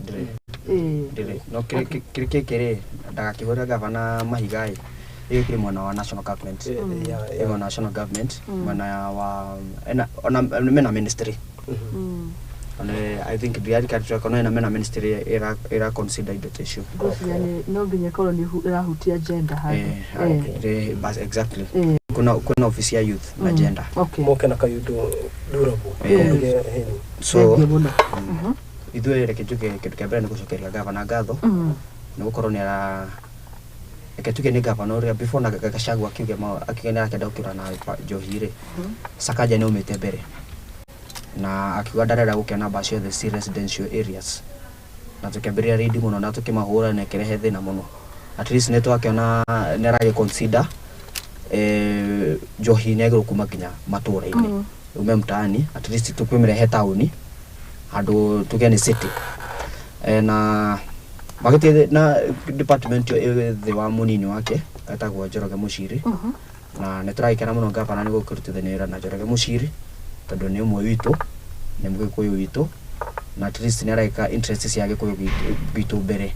no kire ndagakihura governor mahigai ikiri mwana wa national government ya national government mwana wa mena ministry and I think the agriculture economy mena ministry era consider the issue yani no nginya colony irahutia agenda hapo exactly kuna office ya youth agenda moke na kayudo durable so idwe rekejuke kitu kia brand kusokeria governor gatho no gukorwo ni ara eketuke ni governor before na gakashagwa kiuge akigena akenda ukira na Njohire Sakaja ni umete mbere na akiwa ndarera gukena bacio the residential areas na tukiambiria reading muno na tukimahura na kirehe thina muno at least neto akiona nera consider Njohi negro kuma kinya matura ini ume mtaani at least tukwimirehe tauni hado tugene city na bagete na department the wa munini wake atagwa Njoroge Muchiri na neturaikana muno gavana ni gukirutithanira na Njoroge Muchiri tondu ni umwe witu ni mugikuyu witu na at least ni araika interests yake kuyu gitu mbere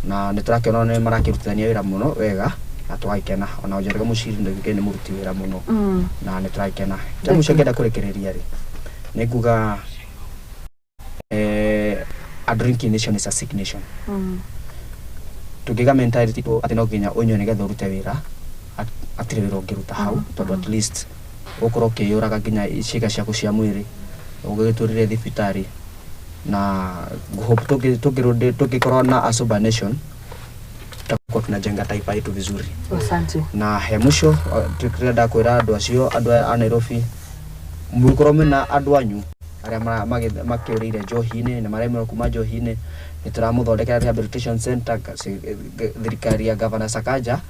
na neturakiona ni marakirutithania wira muno wega na twaikena ona Njoroge Muchiri ndugike ni muruti wira muno na neturaikena tamu shengeda kurekereria ri niguga a drinking nation is a sick nation tugiga mentality to atino ginya onyo ne getho rute wira atire wira ngiruta hau tondu at least ukoro kiyuraga ginya iciga ciaku cia mwiri ugiturire thibitari na hope tugikorwo na a sober nation tutakuwa tunajenga taifa yetu vizuri. Asante. Na he mwisho tukirenda kwira andu acio andu a Nairobi mukorwo mena andu anyu aria makiurire Njohi-ini na maremero kuma Njohi-ini nituramuthondekera rehabilitation center thirikari ya Governor Sakaja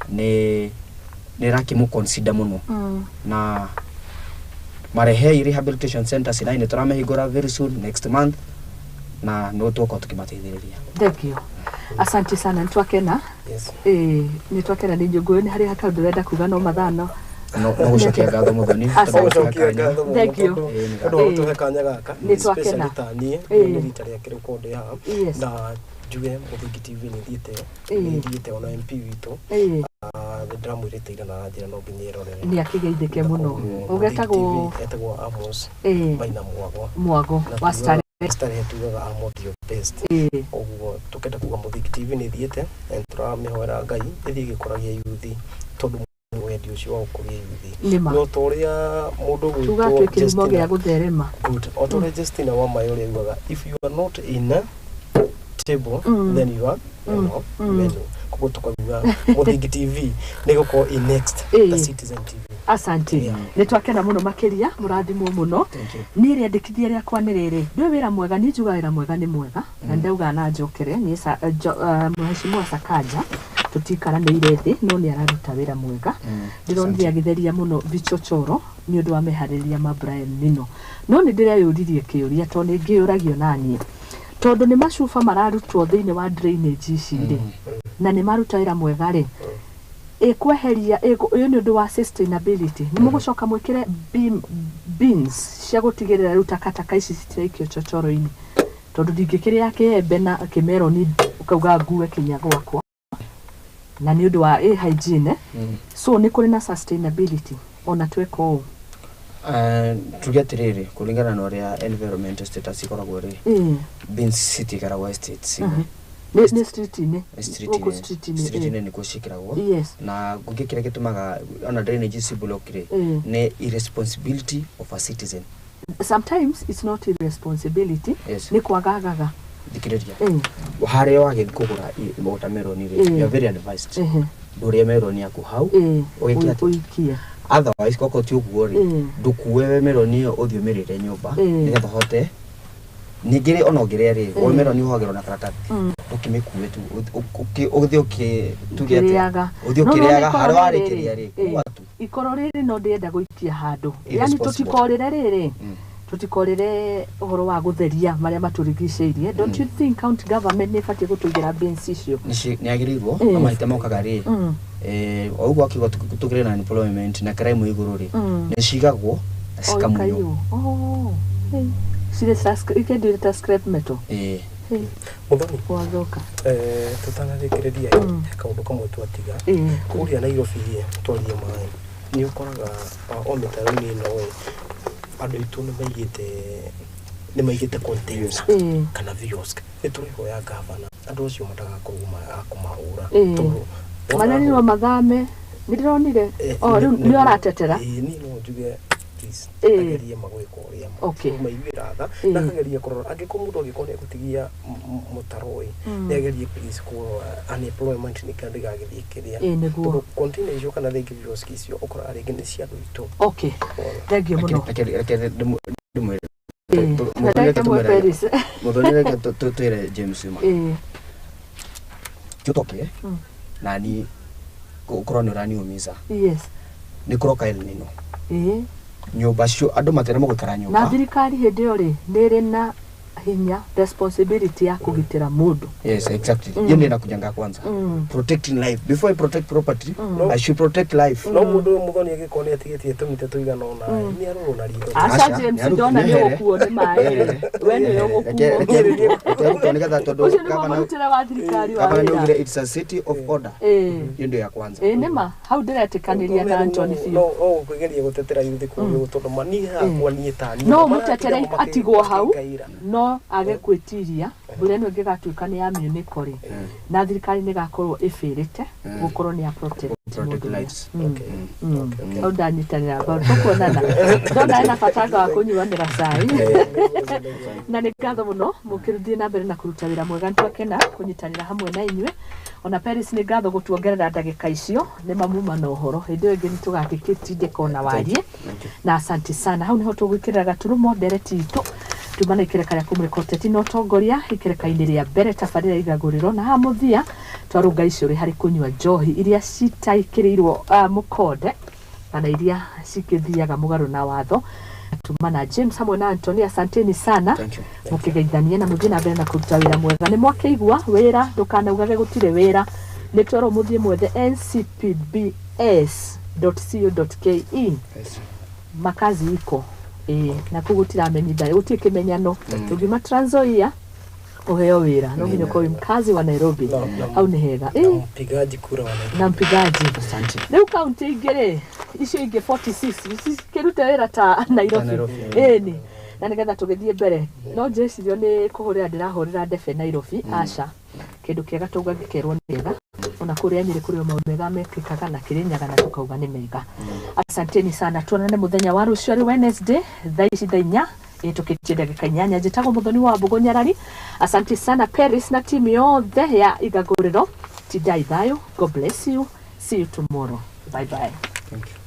ni rakimu consider muno na marehe rehabilitation center sina ni turamehingura very soon next month na no tuko tukimateithiriria. Thank you. Asante sana ntwakena. Yes. Nitwakena ni njungu ni hari haka ndurenda kuga no mathano. No gucokia ngatho muthoni gucokia ngatho. Thank you. Ndo tuhe kanya gaka. Nitwakena. Tanie ni rita ria kirukonde ha na juge Muthiki TV ni thiite ona MP witu. Ndramwirite ira na njira no nginyerorere. Ni akigeithike muno. Ugetagwo Amos. Maina Mwago wa Star Stare tugaga amodio best oguo tukenda kuga Muthiki TV ni thiete entra mihora ngai ithi gikoragia yuthi tondu wendi ucio wa ukuria yuthi no toria mundu gwitwo tugatuike limoge ya gutherema good otore Justina wa mayore yugaga if you are not in a table then you are menu kugo tukaguga Muthiki TV ni guko in next the Citizen TV. Asante. Nitwakena muno makiria murathimwo muno. Ni riandikithia ria kwa niriri. Ndwe wira mwega ni juga wira mwega ni mwega. Na ndauga na njokere ni Mheshimiwa Sakaja tutikara ni irethi no ni araruta wira mwega. Ndironire agitheria muno vichochoro ni undu wa mehariria ma Brian Nino. No ni ndire yuririe kiuria to ni ngiuragio nani. Tondu ni macuba mararutwo thiini wa drainage ici ri. Na ni maruta wira mwega ri. Kweheria uyu ni undu wa sustainability ni mugucoka mwikire beans cia gutigirira ruta kataka ici citiraikio chochoro-ini tondu ndingikiria yake embe na kimeroni ukauga ngue kinya gwakwa na ni undu wa hygiene so ni kuri na sustainability ona tweko u tugetiriri kulingana na uria environment status ikoragwo ri beans city garagwa estates ni street-ini uko street-ini ni kushikiragwo na gukikira gitumaga ona drainage ci block ri ni irresponsibility of a citizen. Sometimes it's not irresponsibility ni kwagagaga dikiriria hare wage kugura watermelon ri you are very advised duria melon yaku hau uikia otherwise koko ti uguo ri ndukuwe melon iyo uthio mirire nyumba nigetha hote ningire ona ngire ri watermelon ni uhagero na karatathi ukimikuwe tu uthi Ukiriaga. uthi ukiriaga hari warikiria ri kuwa tu ikoro riri no ndienda guikia handu yani tutikorire riri tutikorire uhoro wa gutheria maria maturigiceirie don't you think county government ne fati gutugira bins icio ni agirirwo amahita mokaga ri oguo akigo tukire na employment na crime iguru ri ni cigagwo cikamunyo ikendire ta scrap metal Muthoni wagoka tutanarikiria kaundu kamwe twatiga kuria Nairobi twaria mai ni ukoraga o mitaro-ini no andu itu ni maigite containers kana viosk niturihoya gavana andu acio matagakorwo akumahura tondu manani wa mathame ndironire riu ni aratetera ni no njuge ageria magwiko uria maiguira tha na kageria kurora angiko mundu agikone gutigia mutaroi ni ageria please ko unemployment ni kandi gagithikiria niguo container icio kana thingi viosk icio ukora arigi ni cia ndu thank you muno muthonire tuire James ma tutoke nani ukoroni urani umiza ni kuroka El Nino nyumba cio andu materemo gwikara nyumba na thirikari hindi yo ri niri na hinya responsibility ya kugitira mundu yes exactly yende na kujanga kwanza protecting life before I protect property I should protect life no mundu muthoni agikone atigetie tumite tuigana ona ni aruru na ritho acha James ndona ni gukuo ni mai wene yo gukuo nigetha tondu gavana wa thirikari wa wira it's a city of order yende ya kwanza nima how ndiretikaniria na Anthony Fiu no kugeria gutetera yuthi ku tondu mani hakwa ni tani no mutetere atigwo hau no age kwitiria mbura ino ngigatuika ni ya miunikori na thirikari ni gakorwo ifirite gukorwo ni ya protect lives ndanyitanira bao tukuonana ndona ina fatanga wa kunyuanira cai na ni ngatho muno mukiruthie na mbere na kuruta wira mwega ntwakena kunyitanira hamwe na inywe ona Paris ni ngatho gutuongerera ndagika icio ni mamuma na uhoro hindi yo ingi ni tugakikitinde kona warie na asante sana hau niho tugwikirira gaturumo ndereti itu tumana ikereka ya kumrekoteti no tongoria ikereka-ini ria mbere tabarira igaguriro na hamuthia twarunga icio ri hari kunywa njohi iria citaikirirwo mukode kana iria cikithiaga mugaru na watho tumana James hamwe na Anthony asanteni sana mukigeithania na muthina mbere na kuruta wira mwega ni mwakeigwa wira ndukanaugage gutire wira ni twaro muthie mwethe ncpbs.co.ke makazi iko na kugutira menyida utie kimenyano tugima Trans Nzoia uheo wira no nginya kwa mkazi wa Nairobi au ni hega mpigaji kura wa Nairobi na mpigaji asante leo county igere icio inge 46 kirute wira ta Nairobi ni na nigetha tugithie mbere no njecirio ni kuhurira ndirahurira ndebe Nairobi aca kindu kiega tugagikerwo nega ona kuria nyiri kurio maumega mekikaga na Kirinyaga na tukauga ni mega asanteni sana tuonane muthenya wa rucio ari Wednesday thainya tukitie ndagika 8 njitago muthoni wa Mbugo Nyarari asante sana Paris na timu yothe ya igaguriro tidai thayo God bless you see you tomorrow bye bye thank you